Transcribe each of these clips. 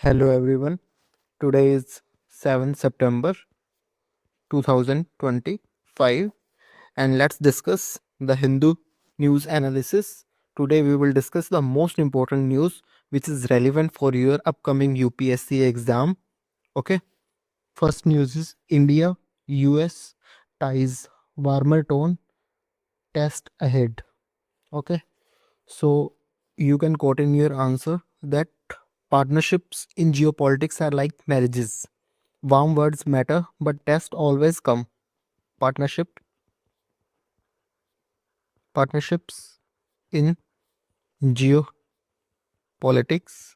Hello everyone. Today is 7th September 2025 and let's discuss the Hindu news analysis. Today we will discuss the most important news which is relevant for your upcoming UPSC exam. Okay. First news is India US ties warmer tone test ahead. Okay. So you can quote in your answer that partnerships in geopolitics are like marriages. Warm words matter, but tests always come. Partnership, partnerships in geopolitics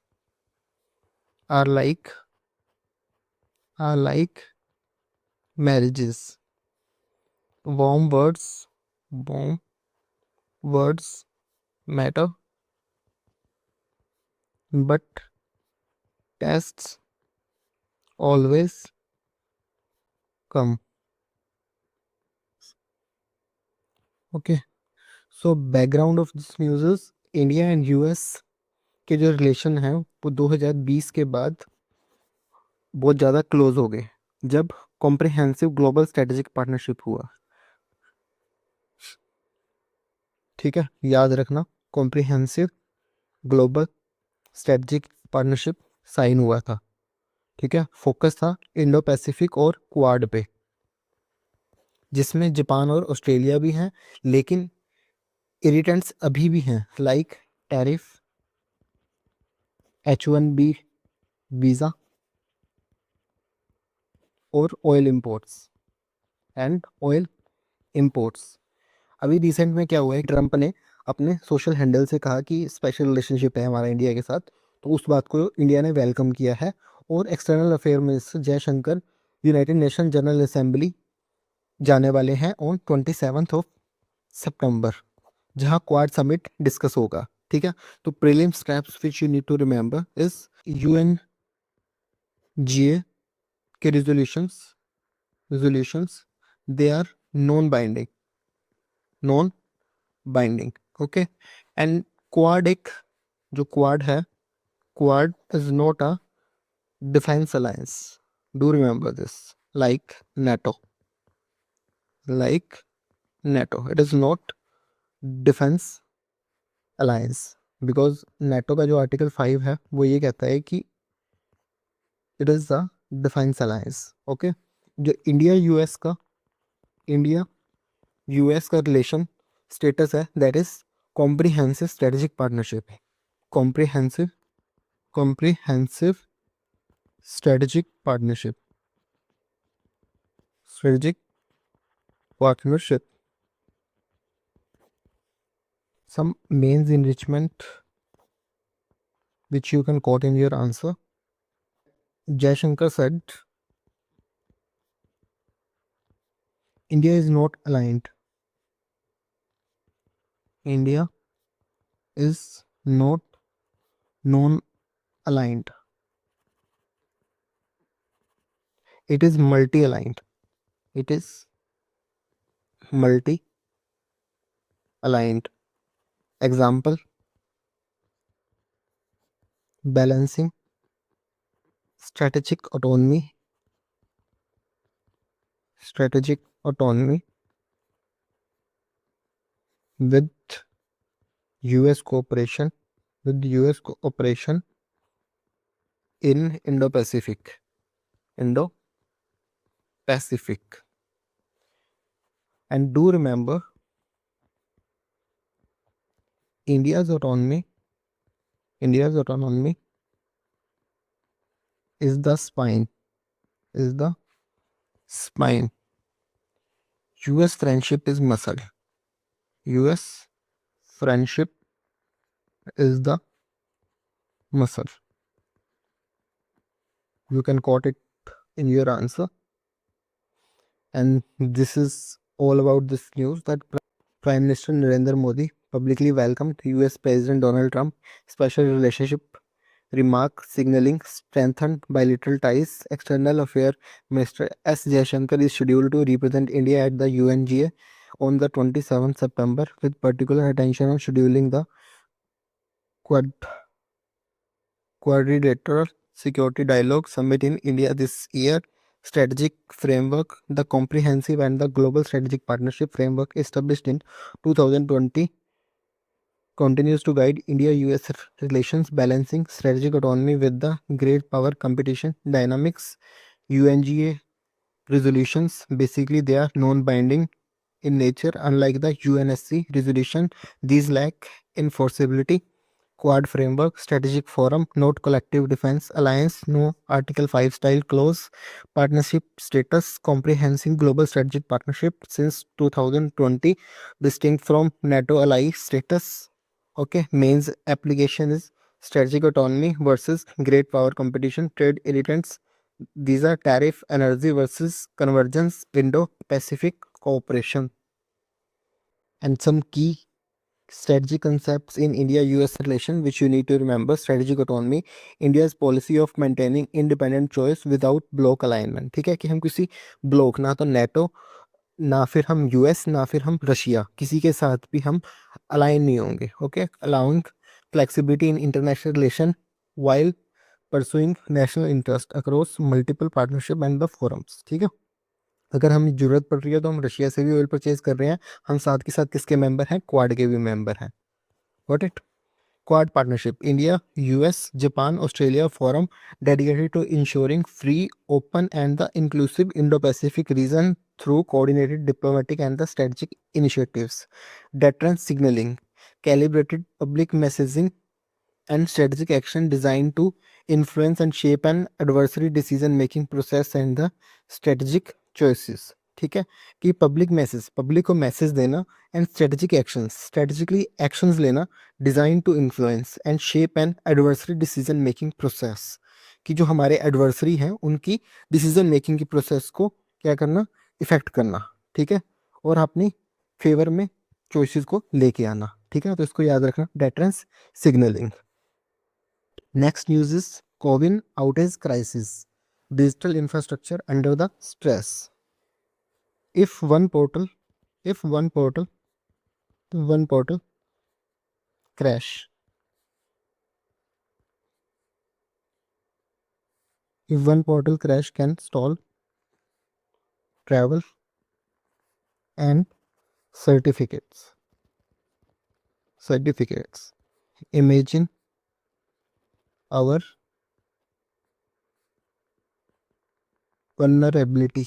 are like marriages. Warm words, warm words matter, but tests always come. Okay. So background of this news is India and US के जो relation है वो 2020 के बाद बहुत ज़्यादा close हो गए जब कॉम्प्रिहेंसिव ग्लोबल स्ट्रेटेजिक पार्टनरशिप हुआ। ठीक है, याद रखना, comprehensive global strategic partnership sign हुआ था। ठीक है, फोकस था इंडो पैसिफिक और क्वाड पे, जिसमें जापान और ऑस्ट्रेलिया भी हैं, लेकिन इरिटेंट्स अभी भी हैं लाइक टैरिफ, H1B वीज़ा और ऑयल इंपोर्ट्स अभी रिसेंट में क्या हुआ है, ट्रंप ने अपने सोशल हैंडल से कहा कि स्पेशल रिलेशनशिप है हमारा इंडिया के साथ, तो उस बात को इंडिया ने वेलकम किया है। और external affair minister Jaishankar United nation general assembly जाने वाले हैं ऑन 27 सितंबर, जहां क्वाड समिट डिस्कस होगा। ठीक है, तो prelim steps which you need to remember is UNGA के resolutions they are non binding. Okay, and quad एक जो क्वाड है, quad is not a defence alliance, do remember this, like NATO, it is not defence alliance, because NATO का जो article 5 है वो ये कहता है कि it is the defence alliance. Okay, जो इंडिया यूएस का रिलेशन स्टेटस है that is comprehensive strategic partnership है। Comprehensive strategic partnership. Some mains enrichment which you can quote in your answer. Jaishankar said, India is not aligned. India is not non-aligned. It is multi-aligned. It is multi-aligned. Example, balancing strategic autonomy with US cooperation in Indo-Pacific. And do remember, India's autonomy is the spine. US friendship is muscle. US friendship is the muscle. You can quote it in your answer. And this is all about this news that Prime Minister Narendra Modi publicly welcomed US President Donald Trump special relationship remark signaling strengthened bilateral ties. External Affairs Minister S. Jaishankar is scheduled to represent India at the UNGA on the 27th September, with particular attention on scheduling the quadrilateral Security Dialogue Summit in India this year. Strategic framework, the comprehensive and the global strategic partnership framework established in 2020 continues to guide India-US relations, balancing strategic autonomy with the great power competition dynamics. UNGA resolutions, basically they are non-binding in nature, unlike the UNSC resolution. These lack enforceability. Quad framework, strategic forum, note collective defense alliance, no Article 5 style clause, partnership status, comprehensive global strategic partnership since 2020, distinct from NATO ally status. Okay, mains application is strategic autonomy versus great power competition, trade irritants. These are tariff, energy versus convergence, Indo Pacific cooperation. And some key strategic concepts in India-US relation which you need to remember. Strategic autonomy, India's policy of maintaining independent choice without bloc alignment. ठीक है कि हम किसी block, ना तो NATO, ना फिर हम यूएस, ना फिर हम रशिया, किसी के साथ भी हम अलाइन नहीं होंगे. Okay, allowing flexibility in international relation while pursuing national interest across multiple partnership and the forums. ठीक है, अगर हमें जरूरत पड़ रही है तो हम रशिया से भी ऑयल परचेज कर रहे हैं, हम साथ के साथ किसके मेंबर हैं, क्वाड के भी मेंबर हैं. Got it? Quad partnership, India, US, Japan, Australia forum dedicated to ensuring free, open and the inclusive Indo-Pacific region through coordinated diplomatic and the strategic initiatives. Deterrence signaling, calibrated public messaging and strategic action designed to influence and shape an adversary decision making process and the strategic choices. ठीक है कि public message, public को message देना, and strategic actions, strategically actions लेना, design to influence and shape an adversary decision making process, कि जो हमारे adversary हैं उनकी डिसीजन मेकिंग की प्रोसेस को क्या करना, इफेक्ट करना. ठीक है, और अपनी फेवर में चॉइसेस को लेके आना. ठीक है, तो इसको याद रखना, deterrence signalling. Next news is COVID outage crisis. Digital infrastructure under the stress. If one portal crash, if one portal crash can stall travel and certificates. Imagine our vulnerability.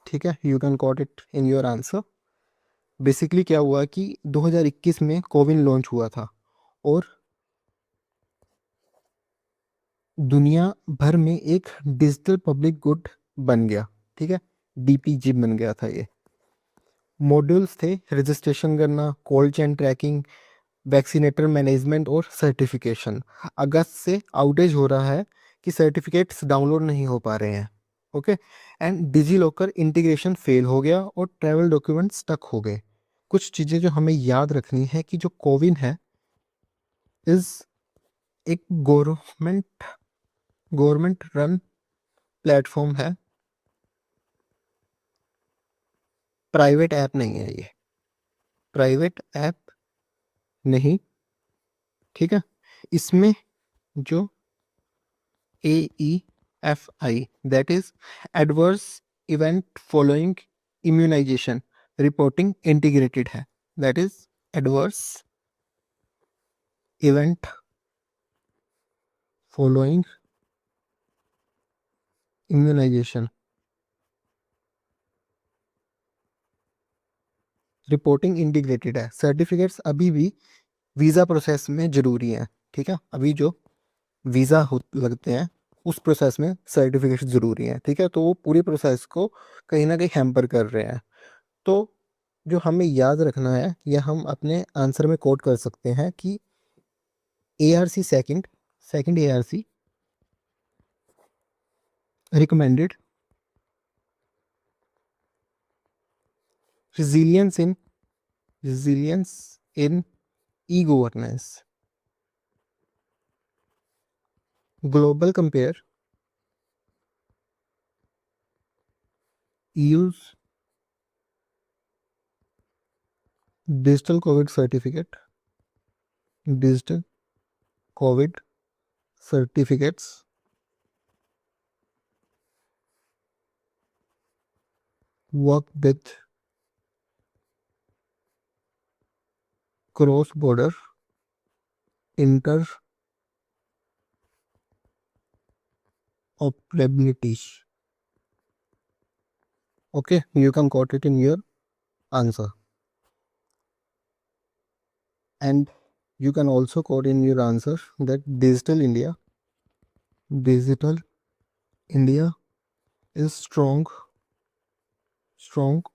ठीक है, you can quote it in your answer. Basically क्या हुआ कि 2021 में CoWIN launch हुआ था और दुनिया भर में एक डिजिटल पब्लिक गुड बन गया. ठीक है, डीपीजी बन गया था. ये मॉड्यूल्स थे, रजिस्ट्रेशन करना, cold chain tracking, vaccinator management और सर्टिफिकेशन. अगस्त से आउटेज हो रहा है कि सर्टिफिकेट्स डाउनलोड नहीं हो पा रहे हैं. Okay, and DigiLocker integration fail हो गया और ट्रैवल डॉक्यूमेंट स्टक हो गए. कुछ चीज़ें जो हमें याद रखनी है कि जो कोविन है इज एक गवर्नमेंट रन प्लेटफॉर्म है, प्राइवेट ऐप नहीं है. ये प्राइवेट ऐप नहीं. ठीक है, इसमें जो AEFI, that is adverse event following immunization reporting integrated है. that is adverse event following immunization reporting integrated है. सर्टिफिकेट्स अभी भी वीज़ा प्रोसेस में ज़रूरी हैं. ठीक है, अभी जो वीज़ा लगते हैं उस प्रोसेस में सर्टिफिकेट ज़रूरी हैं. ठीक है, तो वो पूरी प्रोसेस को कहीं ना कहीं हैम्पर कर रहे हैं. तो जो हमें याद रखना है, या हम अपने आंसर में कोट कर सकते हैं कि ARC second ARC recommended resilience in e-governance. Global compare EU's digital COVID certificates, work with cross-border interoperability. Okay, you can quote it in your answer. And you can also quote in your answer that digital India is strong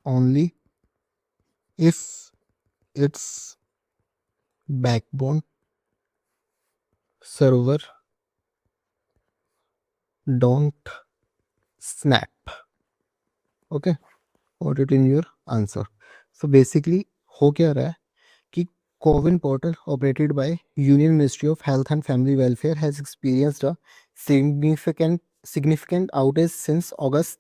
only if its backbone server don't snap. Okay, quote it in your answer. So basically हो क्या रहा है कि CoWIN portal operated by Union Ministry of Health and Family Welfare has experienced a significant outage since August,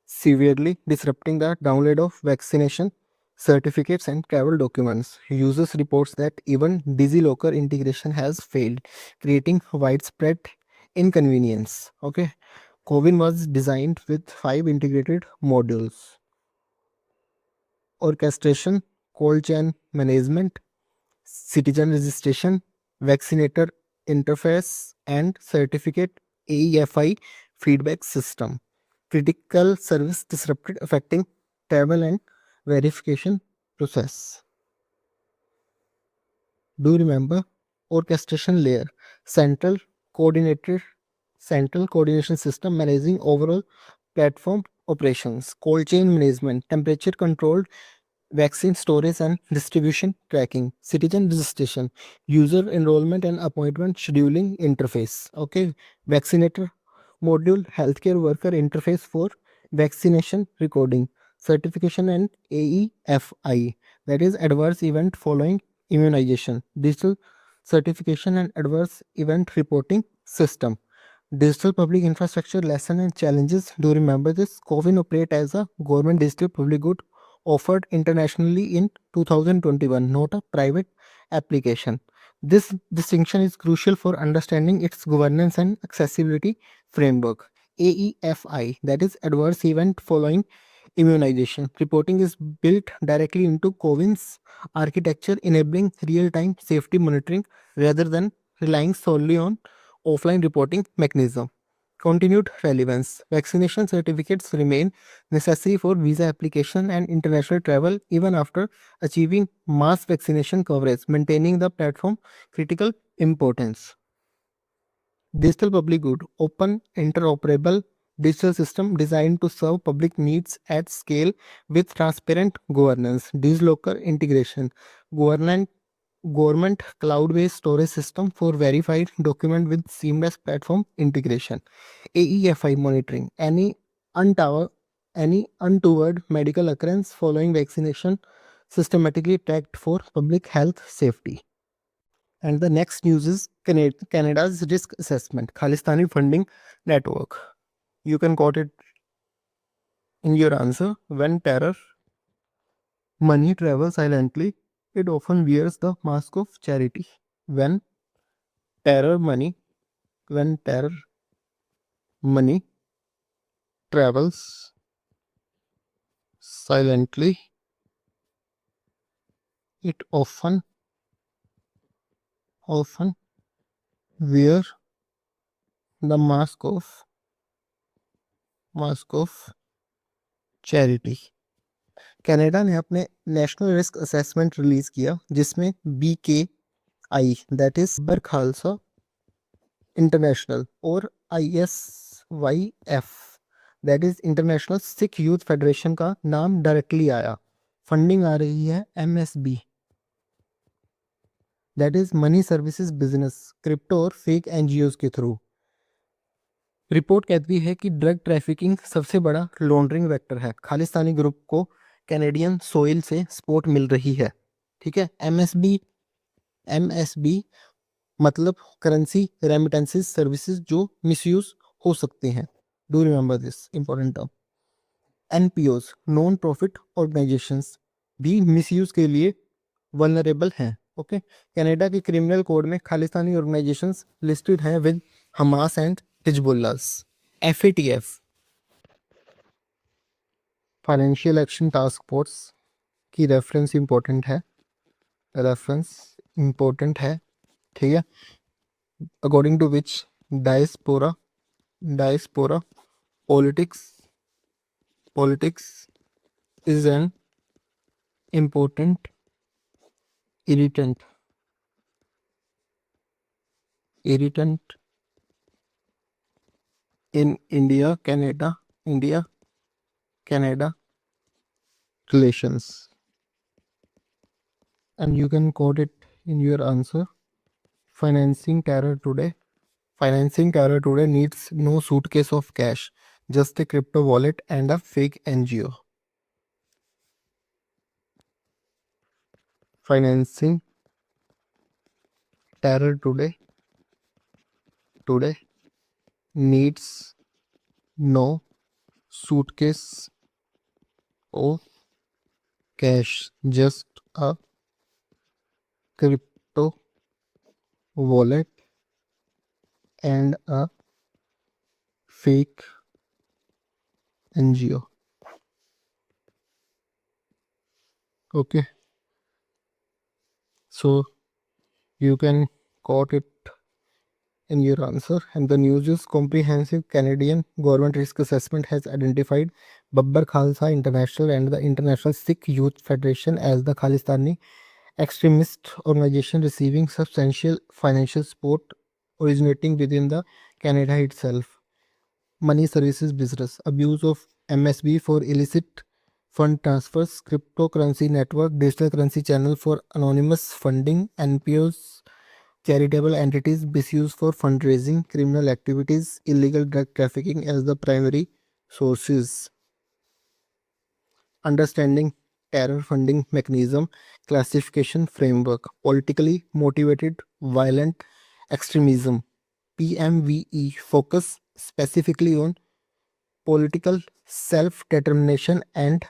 severely disrupting the download of vaccination certificates and travel documents. Users reports that even DigiLocker integration has failed, creating widespread inconvenience. Okay, Covin was designed with 5 integrated modules: orchestration, cold chain management, citizen registration, vaccinator interface, and certificate AEFI feedback system. Critical service disrupted, affecting travel and verification process. Do remember orchestration layer, central coordinated central coordination system managing overall platform operations, cold chain management, temperature controlled vaccine storage and distribution tracking, citizen registration, user enrollment and appointment scheduling interface. Okay, vaccinator module, healthcare worker interface for vaccination recording, certification and AEFI, that is adverse event following immunization, digital certification and adverse event reporting system. Digital public infrastructure lesson and challenges. Do remember this. Covin operate as a government digital public good offered internationally in 2021, not a private application. This distinction is crucial for understanding its governance and accessibility framework. AEFI, that is adverse event following immunization reporting, is built directly into Covin's architecture, enabling real-time safety monitoring rather than relying solely on offline reporting mechanism. Continued relevance. Vaccination certificates remain necessary for visa application and international travel even after achieving mass vaccination coverage, maintaining the platform critical importance. Digital public good, open, interoperable digital system designed to serve public needs at scale with transparent governance. DigiLocker integration, government cloud-based storage system for verified document with seamless platform integration. AEFI monitoring, any untoward medical occurrence following vaccination systematically tracked for public health safety. And the next news is Canada's risk assessment, Khalistani funding network. You can quote it in your answer. When terror money travels silently, it often wears the mask of charity. When terror money, when terror money travels silently, it often wear the mask of charity. Canada ने अपने national risk assessment release किया जिसमें BKI, that is बर Khalsa international, और ISYF, that is international Sikh youth federation का नाम directly आया. Funding आ रही है MSB, that is money services business, crypto और फेक NGOs के थ्रू. रिपोर्ट कहती है कि ड्रग ट्रैफिकिंग सबसे बड़ा लॉन्ड्रिंग वेक्टर है. खालिस्तानी ग्रुप को कैनेडियन सोइल से सपोर्ट मिल रही है. ठीक है. MSB मतलब करेंसी रेमिटेंसेस सर्विसेज जो मिसयूज हो सकते हैं. Do remember this important term. NPOs, non profit organisations, भी मिसयूज के लिए वल्नरेबल हैं. ओके. कनाडा के क्रिमिनल कोड में खालिस्तानी ऑर्गेनाइजेशंस लिस्टेड हैं with Hamas and Hezbollah's. FATF, financial action task force की रेफरेंस इंपॉर्टेंट है, ठीक है। According to which diaspora politics is an important irritant in India Canada relations. And you can quote it in your answer. Financing terror today needs no suitcase of cash, just a crypto wallet and a fake NGO. Financing terror today needs no suitcase of cash, just a crypto wallet and a fake NGO. Okay, so you can quote it in your answer. And the news is comprehensive Canadian government risk assessment has identified Babbar Khalsa International and the International Sikh Youth Federation as the Khalistani extremist organization receiving substantial financial support originating within the Canada itself. Money services business, abuse of MSB for illicit fund transfers, cryptocurrency network, digital currency channel for anonymous funding, NPOs, charitable entities misuse for fundraising, criminal activities, illegal drug trafficking as the primary sources. Understanding terror funding mechanism, classification framework, politically motivated violent extremism. PMVE focus specifically on political self-determination and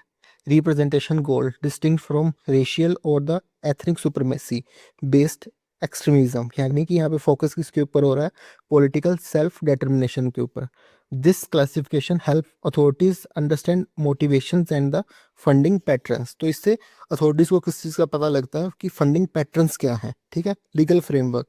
representation goal, distinct from racial or the ethnic supremacy based extremism, यानी कि यहाँ पे focus किसके ऊपर हो रहा है, political self determination के ऊपर. This classification help authorities understand motivations and the funding patterns. तो इससे अथॉरिटीज को किस चीज़ का पता लगता है कि फंडिंग पैटर्न्स क्या है, ठीक है. Legal framework,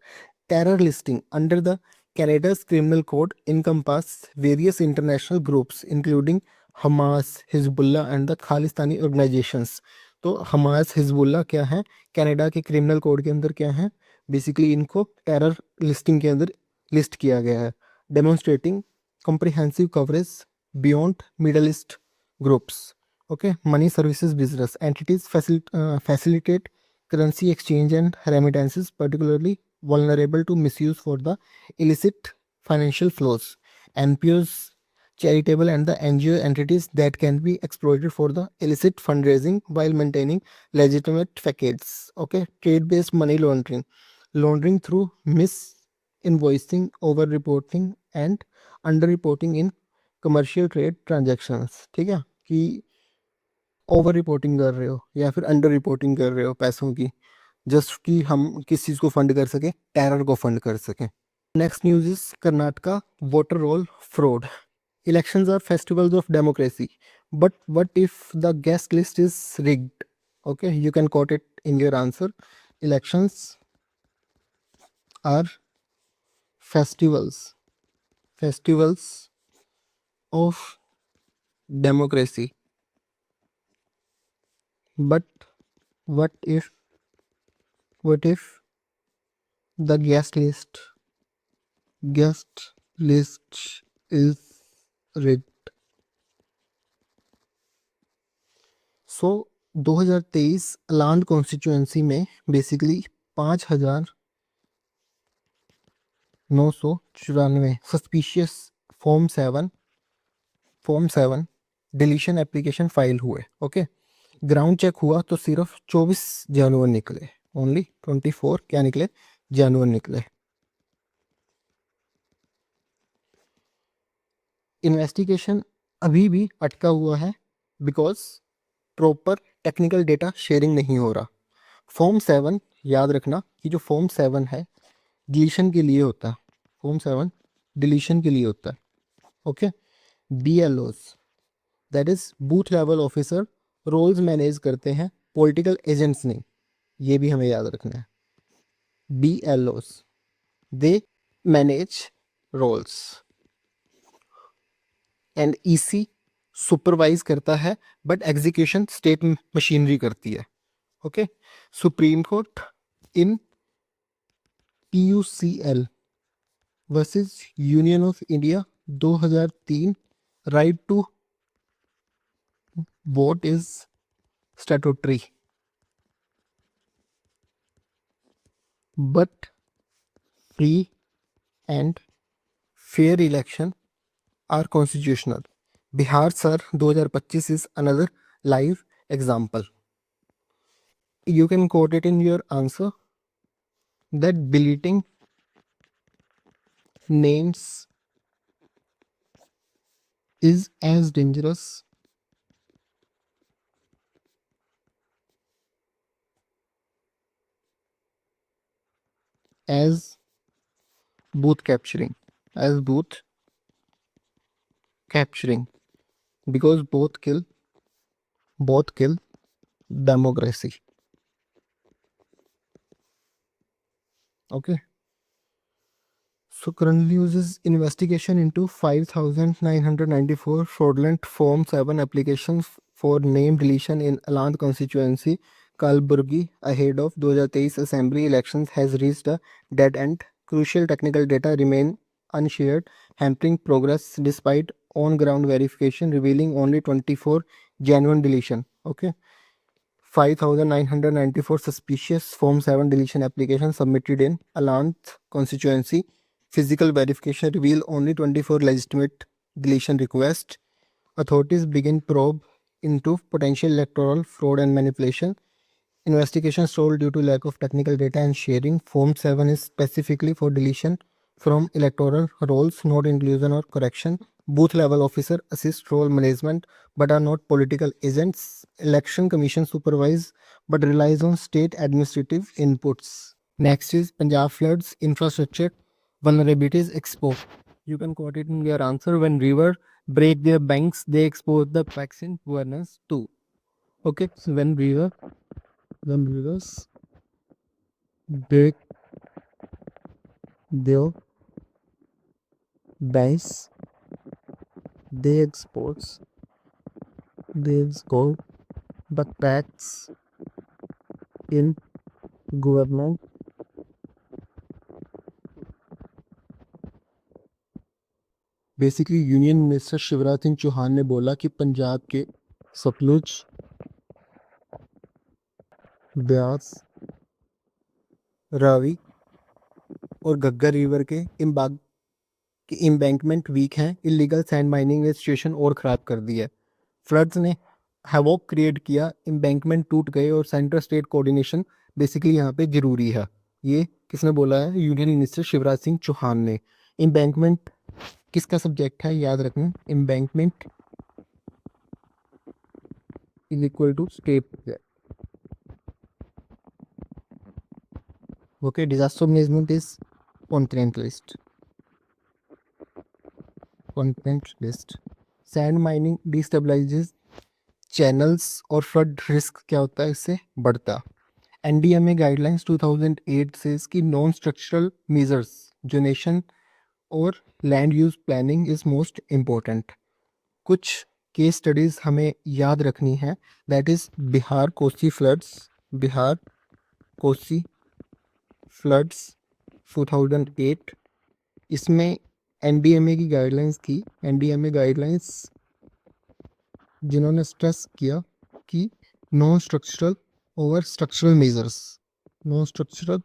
terror listing under the Canada's criminal code encompass various international groups including Hamas, Hezbollah and the Khalistani organizations. तो हमास हिजबुल्ला क्या है, कनाडा के क्रिमिनल कोड के अंदर क्या है, बेसिकली इनको टेरर लिस्टिंग के अंदर लिस्ट किया गया है. Demonstrating comprehensive coverage beyond Middle East groups. Okay, money services business entities facilitate currency exchange and remittances, particularly vulnerable to misuse for the illicit financial flows. NPOs, charitable and the NGO entities that can be exploited for the illicit fundraising while maintaining legitimate facades. Okay, trade-based money laundering through misinvoicing, over-reporting and under-reporting in commercial trade transactions. ठीक है, कि over reporting कर रहे हो या फिर under reporting कर रहे हो पैसों की, जस्ट कि हम किस चीज़ को फंड कर सकें, टेरर को फंड कर सकें. Next news is Karnataka voter roll fraud. Elections are festivals of democracy, but what if the guest list is rigged. Okay, you can quote it in your answer. Elections are festivals of democracy, but what if the guest list is rigged. So 2023 Aland constituency में basically 5,994 suspicious form 7 deletion application file हुए. Okay, ground check हुआ तो सिर्फ 24 जानवर निकले, only 24 क्या निकले, जानवर निकले. इन्वेस्टिगेशन अभी भी अटका हुआ है because proper technical data sharing नहीं हो रहा. फॉर्म 7 याद रखना कि जो फॉर्म 7 है डिलीशन के लिए होता है. फॉर्म 7 डिलीशन के लिए होता है। Okay, BLOs that is booth level officer rolls manage करते हैं, पॉलिटिकल एजेंट्स नहीं, ये भी हमें याद रखना है। BLOs they manage rolls and EC supervise करता है बट एग्जीक्यूशन स्टेट मशीनरी करती है। Okay, supreme court in PUCL versus union of India 2003, right to vote is statutory but free and fair election are constitutional. Bihar SIR 2025 is another live example. You can quote it in your answer that deleting names is as dangerous as booth capturing, as booth capturing, because both kill democracy. Okay. So currently uses investigation into 5,994 fraudulent Form 7 applications for name deletion in Aland constituency, Kalburgi, ahead of 2023 assembly elections has reached a dead end. Crucial technical data remain unshared, hampering progress despite on-ground verification revealing only 24 genuine deletion. Okay. 5,994 suspicious Form 7 deletion applications submitted in Alanth constituency. Physical verification revealed only 24 legitimate deletion requests. Authorities begin probe into potential electoral fraud and manipulation. Investigation stalled due to lack of technical data and sharing. Form 7 is specifically for deletion from electoral rolls, not inclusion or correction. Booth level officer assist role management but are not political agents. Election Commission supervise but relies on state administrative inputs. Next is Punjab floods infrastructure vulnerabilities exposed. You can quote it in your answer. When river break their banks, they expose the vaccine awareness too. Okay, so when rivers break their banks, they expose the cracks in government. Basically union minister Shivraj Singh Chouhan ने बोला कि पंजाब के सतलुज, ब्यास, रावी और Ghaggar river के embankment weak हैं। Illegal sand mining ने situation और ख़राब कर दी है। फ्लड्स ने हैवॉक क्रिएट किया, एम्बैंकमेंट टूट गए और सेंट्रल स्टेट कोऑर्डिनेशन बेसिकली यहाँ पे ज़रूरी है। ये किसने बोला है? यूनियन मिनिस्टर शिवराज सिंह चौहान ने। एम्बैंकमेंट किसका सब्जेक्ट है? याद रखना, embankment is equal to state. Okay, disaster management is content list. Sand mining destabilizes channels और फ्लड रिस्क क्या होता है? इससे बढ़ता। NDMA गाइडलाइंस 2008 से इसकी नॉन स्ट्रक्चरल मेजर्स जोनेशन और land use planning is most important. कुछ केस स्टडीज हमें याद रखनी है, that is Bihar Kosi floods 2008। इसमें NDMA की गाइडलाइंस थी। NDMA गाइडलाइंस जिन्होंने स्ट्रेस किया कि non structural over structural measures, non structural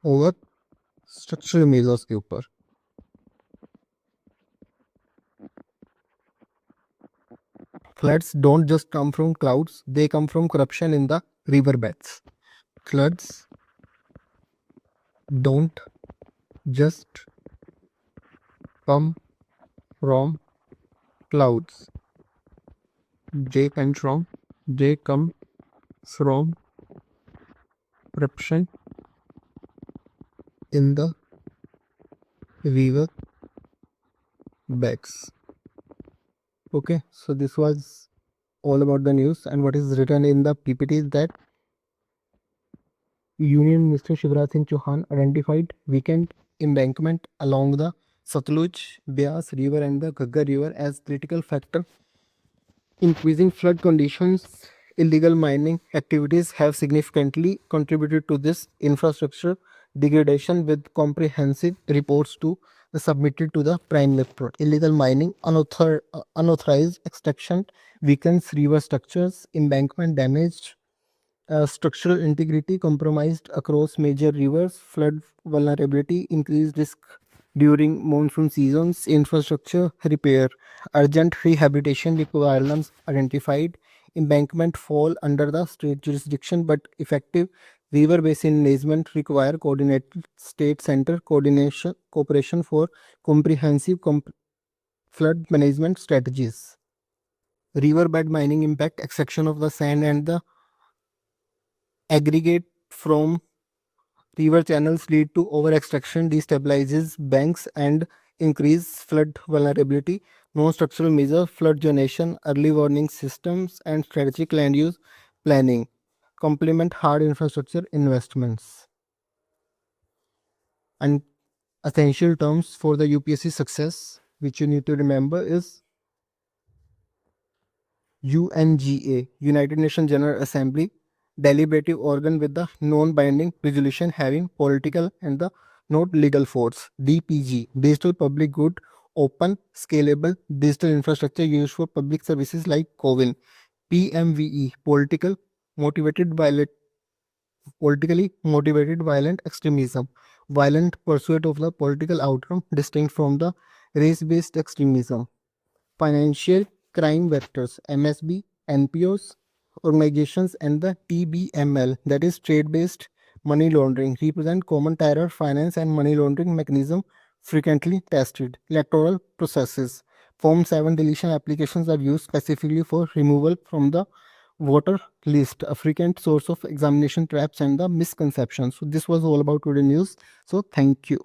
over structural measures के ऊपर। Floods don't just come from clouds, they come from corruption in the riverbeds. Floods don't just come from clouds, they come from corruption in the Weaver bags. Okay, so this was all about the news, and what is written in the PPT is that Union Minister Shivraj Singh Chauhan identified weakened embankment along the Satluj, Beas River and the Ghaggar River as critical factor. Increasing flood conditions, illegal mining activities have significantly contributed to this infrastructure degradation with comprehensive reports to submitted to the Prime Minister. Illegal mining, unauthorized extraction weakens river structures, embankment damaged structural integrity compromised across major rivers, flood vulnerability, increased risk during monsoon seasons, infrastructure repair, urgent rehabilitation requirements identified, embankment fall under the state jurisdiction but effective river basin management require coordinated state center coordination cooperation for comprehensive flood management strategies. Riverbed mining impact extraction of the sand and the aggregate from river channels lead to over extraction, destabilizes banks, and increase flood vulnerability. No structural measure, flood generation, early warning systems, and strategic land use planning complement hard infrastructure investments. And essential terms for the UPSC success, which you need to remember, is UNGA, United Nations General Assembly, deliberative organ with the non-binding resolution having political and the not legal force. DPG, digital public good, open, scalable digital infrastructure used for public services like COVIN. PMVE, politically motivated violent extremism, violent pursuit of the political outcome distinct from the race-based extremism. Financial crime vectors, MSB, NPOs, organizations, and the TBML, that is trade based money laundering, represent common terror, finance, and money laundering mechanism frequently tested. Electoral processes. Form 7 deletion applications are used specifically for removal from the voter list, a frequent source of examination traps and the misconceptions. So, this was all about today news. So, thank you.